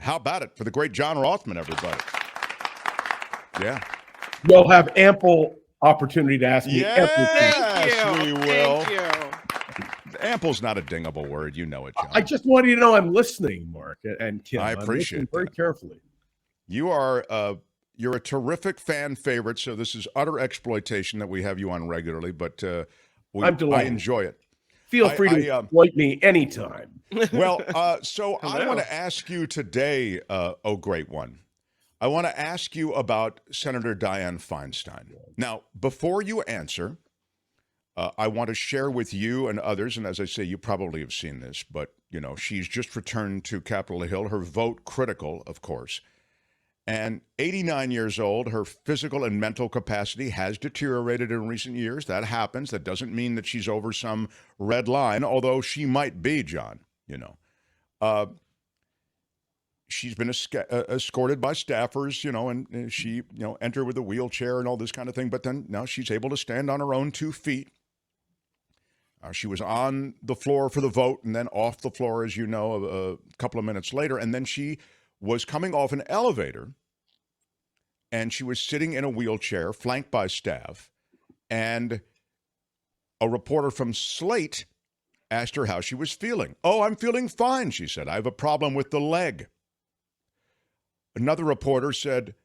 How about it for the great John Rothmann, everybody? Yeah. You'll have ample opportunity to ask me everything. Yes, we will. Thank you. Ample's not a dingable word. You know it, John. I just want you to know I'm listening, Mark and Kim. I I'm appreciate listening very that. carefully. You are you're a terrific fan favorite, so this is utter exploitation that we have you on regularly, but I'm delighted. I enjoy it. Feel free to exploit me anytime. Well, so I Hello. want to ask you today, oh great one. I want to ask you about Senator Diane Feinstein. Now, before you answer, I want to share with you and others, and as I say, you probably have seen this, but, you know, she's just returned to Capitol Hill, her vote critical, of course. And 89 years old, her physical and mental capacity has deteriorated in recent years. That happens. That doesn't mean that she's over some red line, although she might be, John, you know. She's been escorted by staffers, you know, and she, you know, entered with a wheelchair and all this kind of thing. But then now she's able to stand on her own 2 feet. She was on the floor for the vote and then off the floor, as you know, a couple of minutes later. And then she was coming off an elevator and she was sitting in a wheelchair flanked by staff. And a reporter from Slate asked her how she was feeling. "Oh, I'm feeling fine," she said. "I have a problem with the leg." Another reporter said,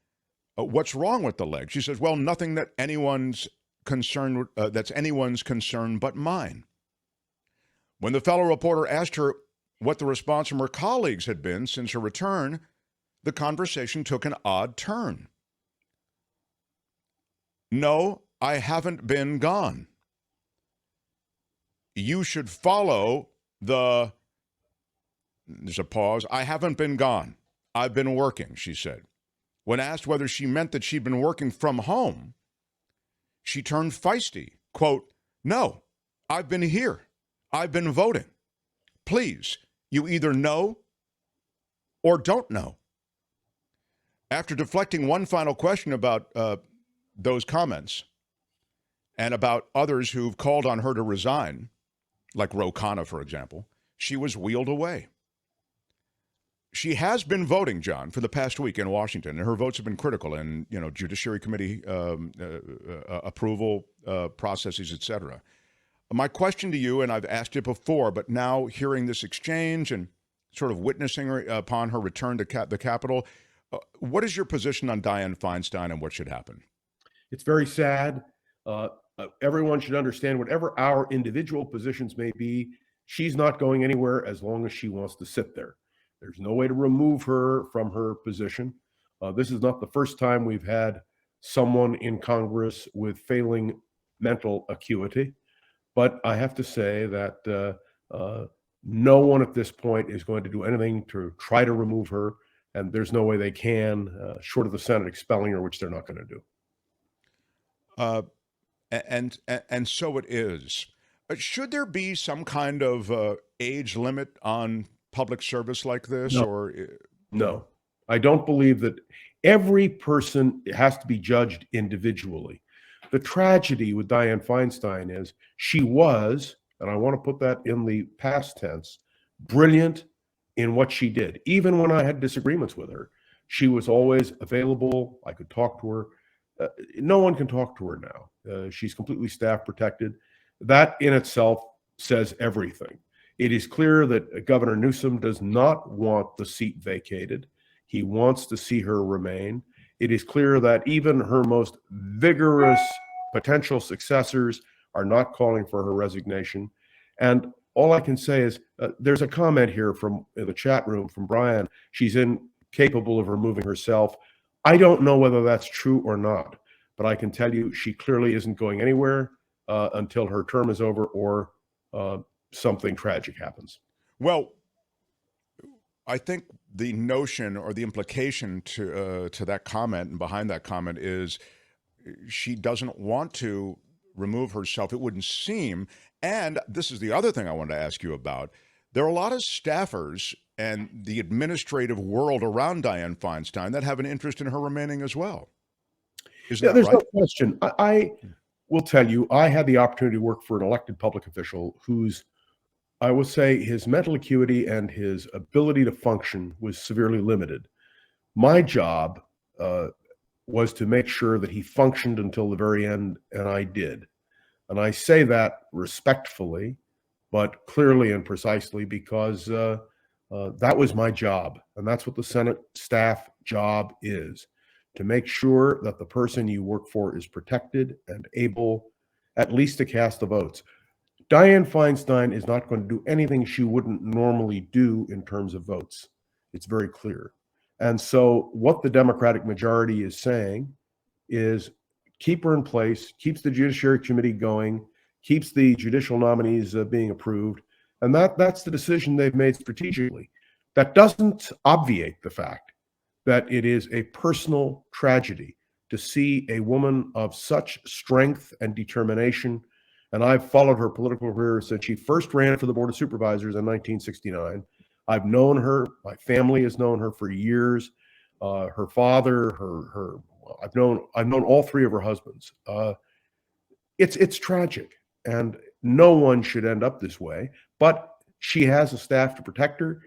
"What's wrong with the leg?" She says, "Well, nothing that anyone's concern that's anyone's concern but mine." When the fellow reporter asked her what the response from her colleagues had been since her return, the conversation took an odd turn. "No, I haven't been gone. You should follow the..." There's a pause. "I haven't been gone. I've been working," she said. When asked whether she meant that she'd been working from home, she turned feisty. Quote, "No, I've been here. I've been voting. Please, you either know or don't know." After deflecting one final question about those comments and about others who've called on her to resign, like Ro Khanna, for example, she was wheeled away. She has been voting, John, for the past week in Washington, and her votes have been critical in, you know, Judiciary Committee approval processes, et cetera. My question to you, and I've asked it before, but now hearing this exchange and sort of witnessing her upon her return to the Capitol, what is your position on Diane Feinstein and what should happen? It's very sad. Everyone should understand, whatever our individual positions may be, she's not going anywhere as long as she wants to sit there. There's no way to remove her from her position. This is not the first time we've had someone in Congress with failing mental acuity. But I have to say that no one at this point is going to do anything to try to remove her. And there's no way they can, short of the Senate expelling her, which they're not going to do. And so it is. Should there be some kind of age limit on public service like this? No. Or no, I don't believe that. Every person has to be judged individually. The tragedy with Diane Feinstein is she was, and I want to put that in the past tense, brilliant in what she did. Even when I had disagreements with her, she was always available. I could talk to her. No one can talk to her now. She's completely staff protected. That in itself says everything. It is clear that Governor Newsom does not want the seat vacated. He wants to see her remain. It is clear that even her most vigorous potential successors are not calling for her resignation. And all I can say is there's a comment here from in the chat room from Brian. She's incapable of removing herself. I don't know whether that's true or not, but I can tell you she clearly isn't going anywhere until her term is over or something tragic happens. Well, I think the notion or the implication to that comment and behind that comment is she doesn't want to remove herself, it wouldn't seem. And this is the other thing I wanted to ask you about. There are a lot of staffers and the administrative world around Diane Feinstein that have an interest in her remaining as well. Isn't that there's right? no question. I will tell you, I had the opportunity to work for an elected public official whose I will say his mental acuity and his ability to function was severely limited. My job was to make sure that he functioned until the very end, and I did. And I say that respectfully, but clearly and precisely, because that was my job. And that's what the Senate staff job is, to make sure that the person you work for is protected and able at least to cast the votes. Diane Feinstein is not going to do anything she wouldn't normally do in terms of votes. It's very clear. And so what the Democratic majority is saying is keep her in place, keeps the Judiciary Committee going, keeps the judicial nominees being approved. And that's the decision they've made strategically. That doesn't obviate the fact that it is a personal tragedy to see a woman of such strength and determination. And I've followed her political career since she first ran for the Board of Supervisors in 1969. I've known her. My family has known her for years. Her father, I've known all three of her husbands. It's tragic, and no one should end up this way. But she has a staff to protect her.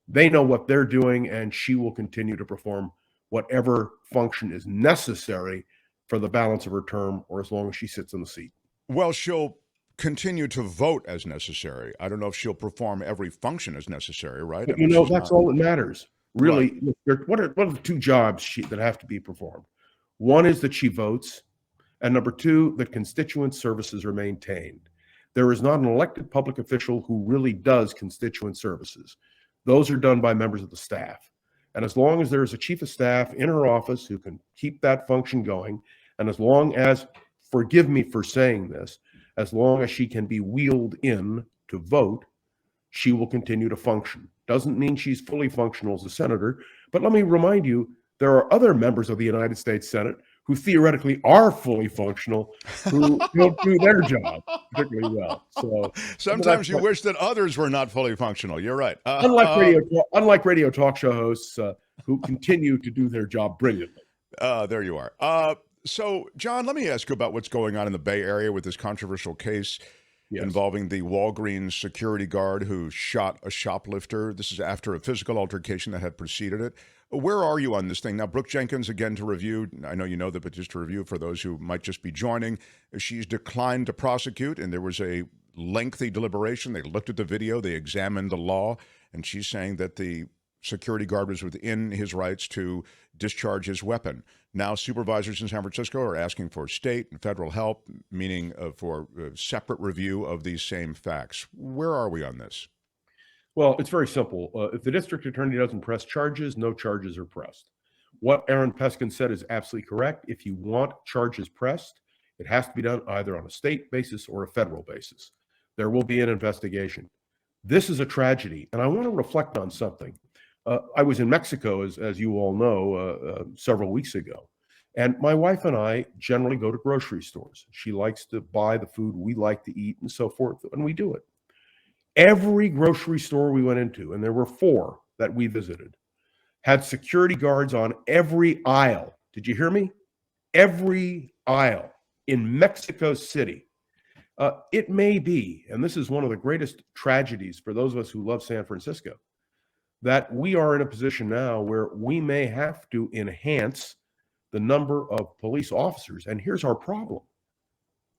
They know what they're doing, and she will continue to perform whatever function is necessary for the balance of her term, or as long as she sits in the seat. Well, she'll continue to vote as necessary. I don't know if she'll perform every function as necessary, right? But that's all that matters. Really, right. What are the two jobs that have to be performed? One is that she votes, and number two, that constituent services are maintained. There is not an elected public official who really does constituent services. Those are done by members of the staff. And as long as there is a chief of staff in her office who can keep that function going, and as long as, forgive me for saying this, as long as she can be wheeled in to vote, she will continue to function. Doesn't mean she's fully functional as a senator, but let me remind you, there are other members of the United States Senate who theoretically are fully functional, who don't do their job particularly well. So sometimes you wish that others were not fully functional. You're right. Unlike radio talk show hosts who continue to do their job brilliantly. There you are. So, John, let me ask you about what's going on in the Bay Area with this controversial case involving the Walgreens security guard who shot a shoplifter. This is after a physical altercation that had preceded it. Where are you on this thing? Now, Brooke Jenkins, again, to review. I know you know that, but just to review for those who might just be joining, she's declined to prosecute, and there was a lengthy deliberation. They looked at the video, they examined the law, and she's saying that the security guard was within his rights to discharge his weapon. Now, supervisors in San Francisco are asking for state and federal help, meaning for separate review of these same facts. Where are we on this? Well, it's very simple. If the district attorney doesn't press charges, no charges are pressed. What Aaron Peskin said is absolutely correct. If you want charges pressed, it has to be done either on a state basis or a federal basis. There will be an investigation. This is a tragedy, and I want to reflect on something. I was in Mexico, as you all know, several weeks ago, and my wife and I generally go to grocery stores. She likes to buy the food we like to eat and so forth, and we do it. Every grocery store we went into, and there were 4 that we visited, had security guards on every aisle. Did you hear me? Every aisle in Mexico City. It may be, and this is one of the greatest tragedies for those of us who love San Francisco, that we are in a position now where we may have to enhance the number of police officers. And here's our problem.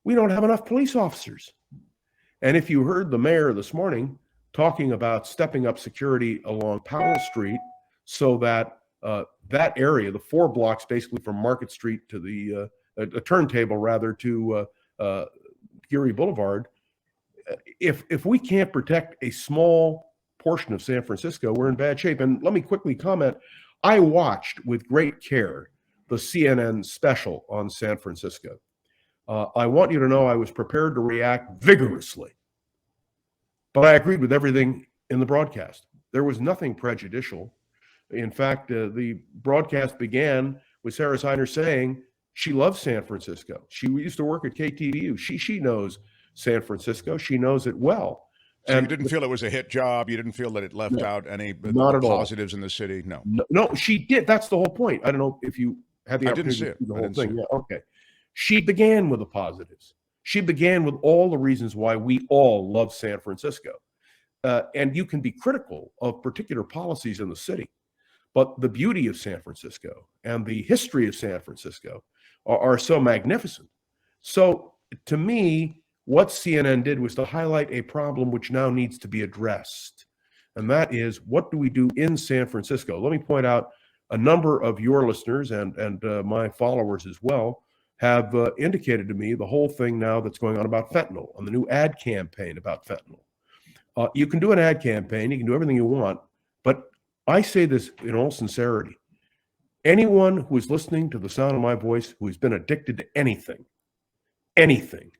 We don't have enough police officers. And if you heard the mayor this morning talking about stepping up security along Powell Street so that that area, the 4 blocks basically from Market Street to the a turntable rather to Geary Boulevard, if we can't protect a small portion of San Francisco, we're in bad shape. And let me quickly comment. I watched with great care the CNN special on San Francisco. I want you to know I was prepared to react vigorously, but I agreed with everything in the broadcast. There was nothing prejudicial. In fact, the broadcast began with Sarah Siner saying she loves San Francisco. She used to work at KTVU. She knows San Francisco. She knows it well. So and you didn't feel it was a hit job? You didn't feel that it left out any positives in the city? No. No, she did. That's the whole point. I don't know if you had the opportunity to see the whole thing. Yeah, okay. She began with the positives. She began with all the reasons why we all love San Francisco. And you can be critical of particular policies in the city. But the beauty of San Francisco and the history of San Francisco are so magnificent. So to me, what CNN did was to highlight a problem which now needs to be addressed. And that is, what do we do in San Francisco? Let me point out a number of your listeners and my followers as well have indicated to me the whole thing now that's going on about fentanyl and the new ad campaign about fentanyl. You can do an ad campaign, you can do everything you want, but I say this in all sincerity. Anyone who is listening to the sound of my voice who has been addicted to anything,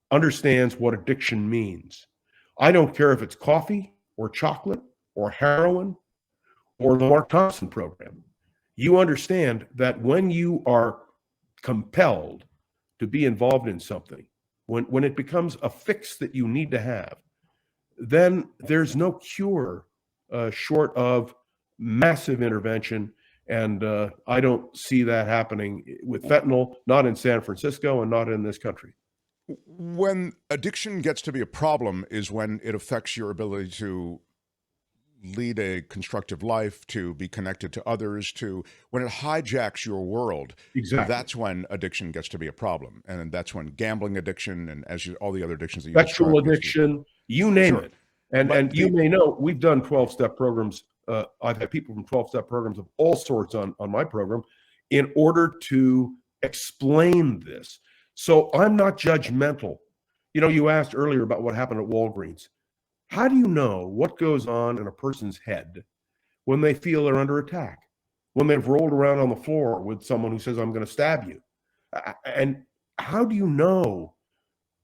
understands what addiction means. I don't care if it's coffee or chocolate or heroin or the Mark Thompson program. You understand that when you are compelled to be involved in something, when it becomes a fix that you need to have, then there's no cure short of massive intervention. And I don't see that happening with fentanyl, not in San Francisco and not in this country. When addiction gets to be a problem is when it affects your ability to lead a constructive life, to be connected to others, to when it hijacks your world. Exactly. That's when addiction gets to be a problem. And that's when gambling addiction and all the other addictions that you sexual described addiction, you name Sure. it. And you may know, we've done 12-step programs. I've had people from 12-step programs of all sorts on my program in order to explain this. So I'm not judgmental. You know, you asked earlier about what happened at Walgreens. How do you know what goes on in a person's head when they feel they're under attack? When they've rolled around on the floor with someone who says, I'm going to stab you? And how do you know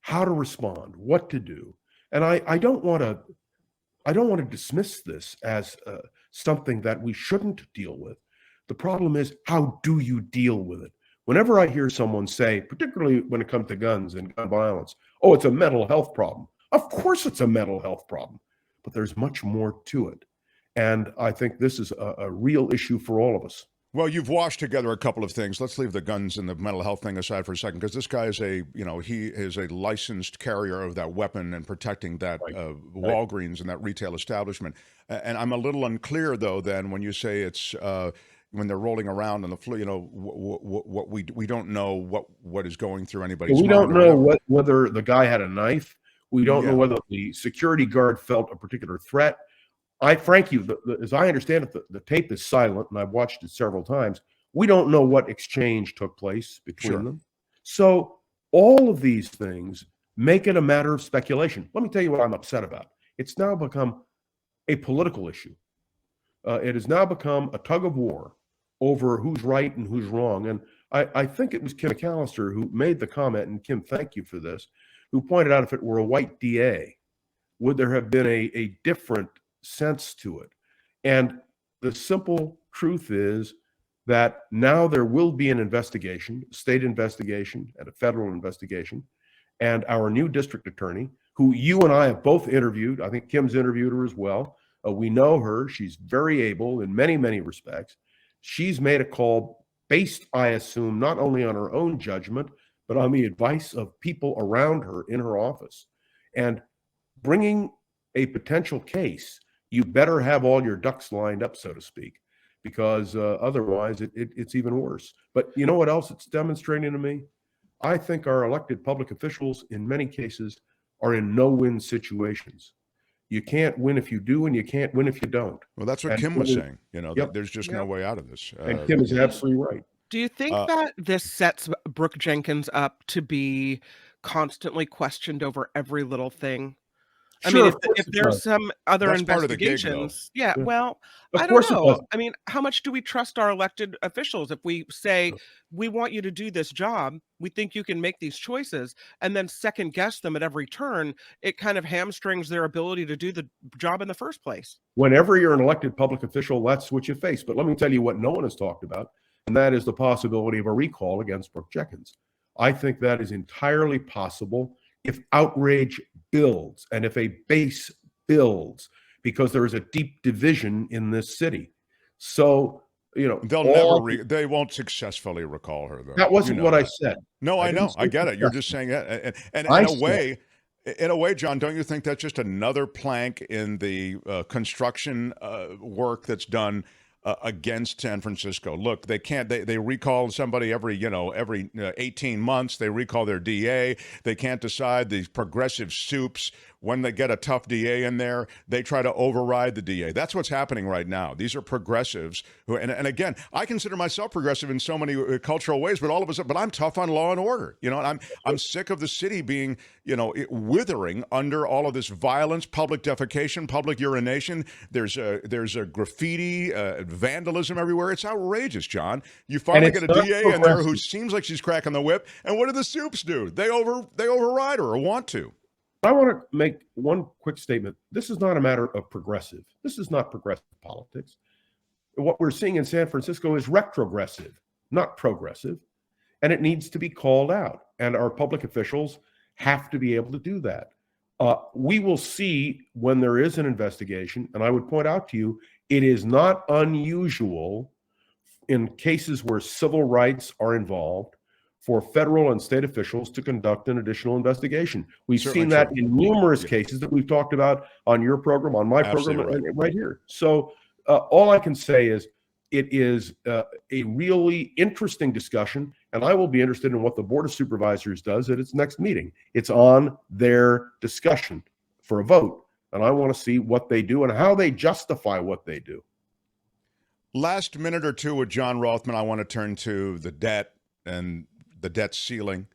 how to respond, what to do? And I don't want to dismiss this as something that we shouldn't deal with. The problem is, how do you deal with it? Whenever I hear someone say, particularly when it comes to guns and gun violence, oh, it's a mental health problem. Of course it's a mental health problem, but there's much more to it. And I think this is a real issue for all of us. Well, you've washed together a couple of things. Let's leave the guns and the mental health thing aside for a second, because this guy is he is a licensed carrier of that weapon and protecting that Walgreens and that retail establishment. And I'm a little unclear, though, then when you say it's when they're rolling around on the floor, what we don't know what is going through anybody's mind. We don't know whether the guy had a knife. We don't know whether the security guard felt a particular threat. Frankly, as I understand it, the tape is silent, and I've watched it several times. We don't know what exchange took place between them. So all of these things make it a matter of speculation. Let me tell you what I'm upset about. It's now become a political issue. It has now become a tug of war over who's right and who's wrong. And I think it was Kim McAllister who made the comment, and Kim, thank you for this, who pointed out if it were a white DA, would there have been a different sense to it? And the simple truth is that now there will be an investigation, a state investigation and a federal investigation. And our new district attorney, who you and I have both interviewed, I think Kim's interviewed her as well. We know her. She's very able in many, many respects. She's made a call based, I assume, not only on her own judgment, but on the advice of people around her in her office. And bringing a potential case, you better have all your ducks lined up, so to speak, because otherwise it's even worse. But you know what else it's demonstrating to me? I think our elected public officials, in many cases, are in no-win situations. You can't win if you do, and you can't win if you don't. Well, that's what Kim was saying. There's just no way out of this. And Kim is absolutely right. Do you think that this sets Brooke Jenkins up to be constantly questioned over every little thing? I mean, if there's some other investigations, well, I don't know. I mean, how much do we trust our elected officials if we say, we want you to do this job, we think you can make these choices, and then second guess them at every turn? It kind of hamstrings their ability to do the job in the first place. Whenever you're an elected public official, that's what you face. But let me tell you what no one has talked about, and that is the possibility of a recall against Brooke Jenkins. I think that is entirely possible if outrage builds and if a base builds, because there is a deep division in this city. So, they won't successfully recall her, though. That wasn't what I said. No, I know. I get it. You're just saying that. And in a way, In a way, John, don't you think that's just another plank in the construction work that's done against San Francisco? Look, they can't. They recall somebody every 18 months. They recall their DA. They can't decide. These progressive soups, when they get a tough DA in there, they try to override the DA. That's what's happening right now. These are progressives who, and again, I consider myself progressive in so many cultural ways, but all of a sudden, but I'm tough on law and order. And I'm sick of the city being, withering under all of this violence, public defecation, public urination. There's a graffiti, vandalism everywhere. It's outrageous, John. You finally get a DA in there who seems like she's cracking the whip, and what do the soups do? They override her or want to. I want to make one quick statement. This is not a matter of progressive. This is not progressive politics. What we're seeing in San Francisco is retrogressive, not progressive, and it needs to be called out. And our public officials have to be able to do that. We will see when there is an investigation, and I would point out to you, it is not unusual in cases where civil rights are involved for federal and state officials to conduct an additional investigation. We've seen that in numerous cases that we've talked about on your program, on my program, right here. So all I can say is it is a really interesting discussion, and I will be interested in what the Board of Supervisors does at its next meeting. It's on their discussion for a vote, and I want to see what they do and how they justify what they do. Last minute or two with John Rothmann, I want to turn to the debt and the debt ceiling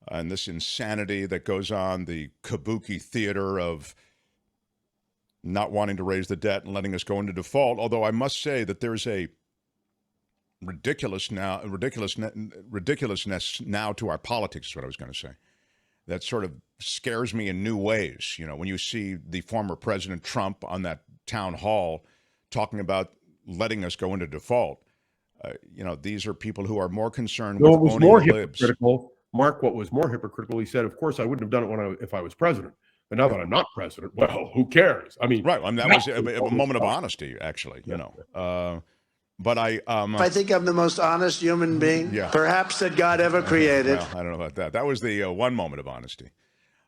and this insanity that goes on, the kabuki theater of not wanting to raise the debt and letting us go into default. Although I must say that there's a ridiculousness now to our politics, is what I was going to say. That sort of scares me in new ways. When you see the former President Trump on that town hall talking about letting us go into default. These are people who are more concerned with owning the libs. Mark, what was more hypocritical, he said, of course, I wouldn't have done it if I was president. But now that I'm not president, well, who cares? I mean, right. That was a moment of honesty, actually, But I think I'm the most honest human being, perhaps, that God ever created. Well, I don't know about that. That was the one moment of honesty.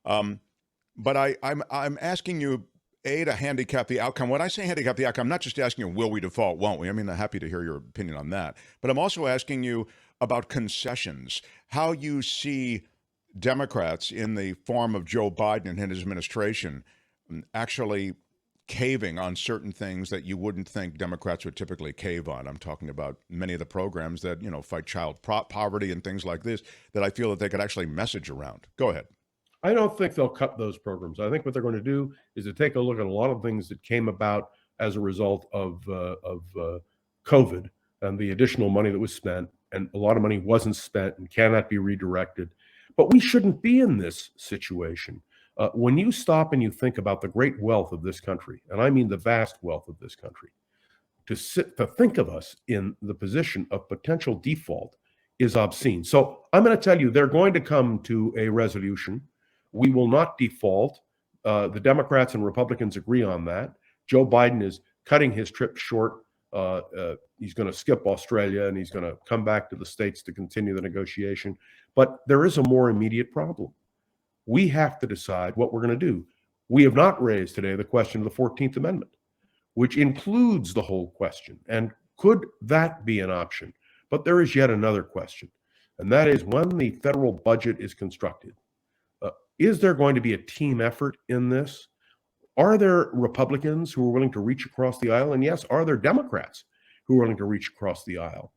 But I'm asking you, to handicap the outcome. When I say handicap the outcome, I'm not just asking you, will we default, won't we? I mean, I'm happy to hear your opinion on that. But I'm also asking you about concessions, how you see Democrats in the form of Joe Biden and his administration actually caving on certain things that you wouldn't think Democrats would typically cave on. I'm talking about many of the programs that, fight child poverty and things like this that I feel that they could actually message around. Go ahead. I don't think they'll cut those programs. I think what they're going to do is to take a look at a lot of things that came about as a result of COVID and the additional money that was spent, and a lot of money wasn't spent and cannot be redirected. But we shouldn't be in this situation. When you stop and you think about the great wealth of this country, and I mean the vast wealth of this country, to think of us in the position of potential default is obscene. So I'm going to tell you, they're going to come to a resolution. We will not default. The Democrats and Republicans agree on that. Joe Biden is cutting his trip short. He's going to skip Australia and he's going to come back to the States to continue the negotiation. But there is a more immediate problem. We have to decide what we're going to do. We have not raised today the question of the 14th Amendment, which includes the whole question. And could that be an option? But there is yet another question, and that is when the federal budget is constructed, is there going to be a team effort in this? Are there Republicans who are willing to reach across the aisle? And yes, are there Democrats who are willing to reach across the aisle?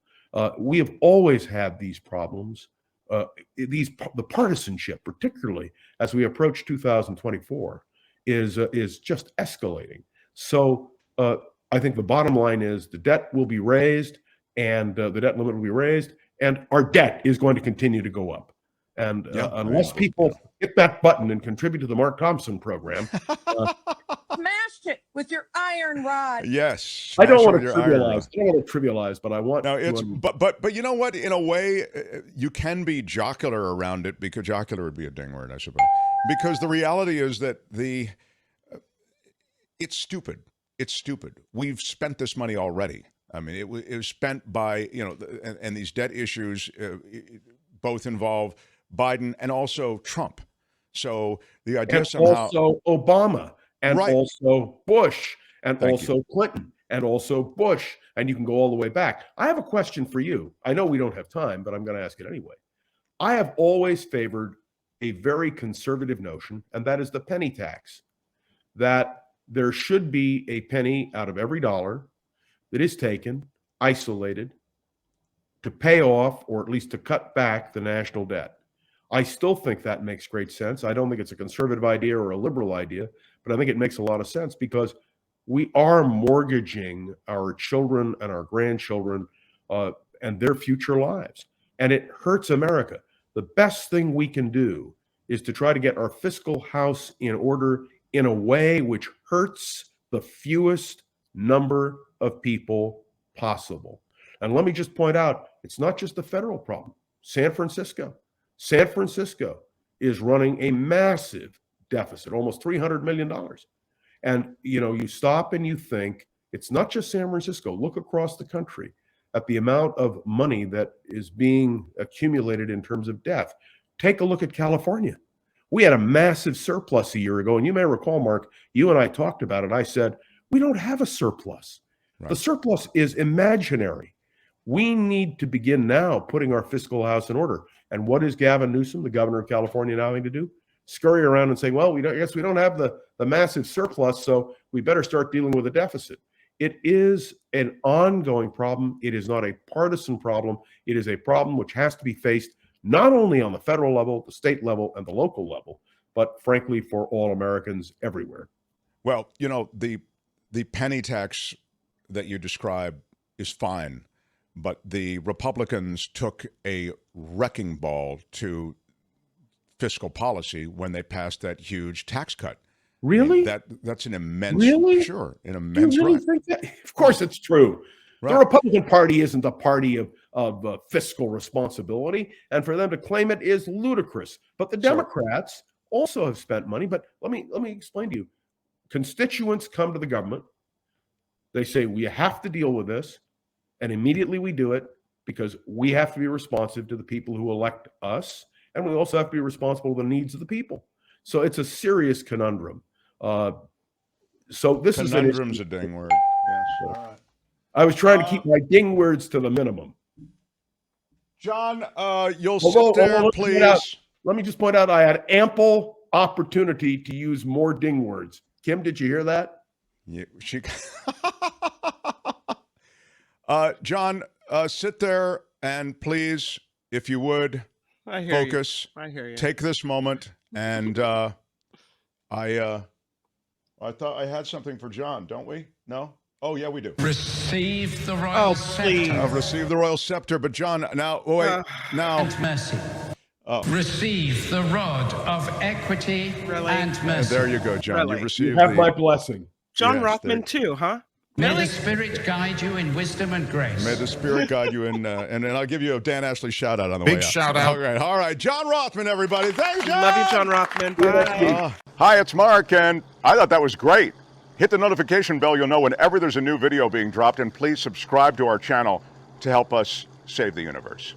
We have always had these problems, the partisanship, particularly as we approach 2024, is just escalating. So I think the bottom line is the debt will be raised, and the debt limit will be raised, and our debt is going to continue to go up. And unless people hit that button and contribute to the Mark Thompson program, smashed it with your iron rod. Yes, I don't want to trivialize. I don't want to trivialize, but I want. No, it's but you know what? In a way, you can be jocular around it, because jocular would be a ding word, I suppose. Because the reality is that it's stupid. It's stupid. We've spent this money already. I mean, it was spent by and these debt issues both involve Biden and also Trump. So the idea and somehow also Obama, and Right. also Bush, and Thank also Clinton, and also Bush, and you can go all the way back. I have a question for you. I know we don't have time, but I'm going to ask it anyway. I have always favored a very conservative notion, and that is the penny tax, that there should be a penny out of every dollar that is taken, isolated, to pay off or at least to cut back the national debt. I still think that makes great sense. I don't think it's a conservative idea or a liberal idea, but I think it makes a lot of sense because we are mortgaging our children and our grandchildren and their future lives. And it hurts America. The best thing we can do is to try to get our fiscal house in order in a way which hurts the fewest number of people possible. And let me just point out, it's not just a federal problem. San Francisco is running a massive deficit, almost $300 million. And, you stop and you think, it's not just San Francisco. Look across the country at the amount of money that is being accumulated in terms of debt. Take a look at California. We had a massive surplus a year ago. And you may recall, Mark, you and I talked about it. I said, we don't have a surplus. Right. The surplus is imaginary. We need to begin now putting our fiscal house in order. And what is Gavin Newsom, the governor of California, now having to do? Scurry around and say, well, I guess we don't have the massive surplus, so we better start dealing with a deficit. It is an ongoing problem. It is not a partisan problem. It is a problem which has to be faced not only on the federal level, the state level, and the local level, but frankly, for all Americans everywhere. Well, the penny tax that you describe is fine, but the Republicans took a wrecking ball to fiscal policy when they passed that huge tax cut. Really? That's an immense, really? Sure, an immense. Do you really think that? Of course, it's true. Right. The Republican Party isn't a party of fiscal responsibility, and for them to claim it is ludicrous. But the Democrats also have spent money. But let me explain to you. Constituents come to the government. They say, we have to deal with this, and immediately we do it because we have to be responsive to the people who elect us, and we also have to be responsible for the needs of the people. So it's a serious conundrum. So this Conundrum's a ding word. Yes. All right. I was trying to keep my ding words to the minimum. John, you'll sit there, please. Let me just point out, I had ample opportunity to use more ding words. Kim, did you hear that? Yeah, John, sit there and please, if you would, focus. I hear you. Take this moment, and I thought I had something for John, don't we? No? Oh, yeah, we do. Receive the royal scepter. Receive the royal scepter. But John, now, wait, now. And mercy. Receive the rod of equity and mercy. There you go, John. You received you have my blessing. John Rothmann too, huh? May the Spirit guide you in wisdom and grace. May the Spirit guide you in, and I'll give you a Dan Ashley shout out on the way out. Big shout out. All right. John Rothmann, everybody. Thanks, John. Love you, John Rothmann. Bye. Hi, it's Mark, and I thought that was great. Hit the notification bell. You'll know whenever there's a new video being dropped, and please subscribe to our channel to help us save the universe.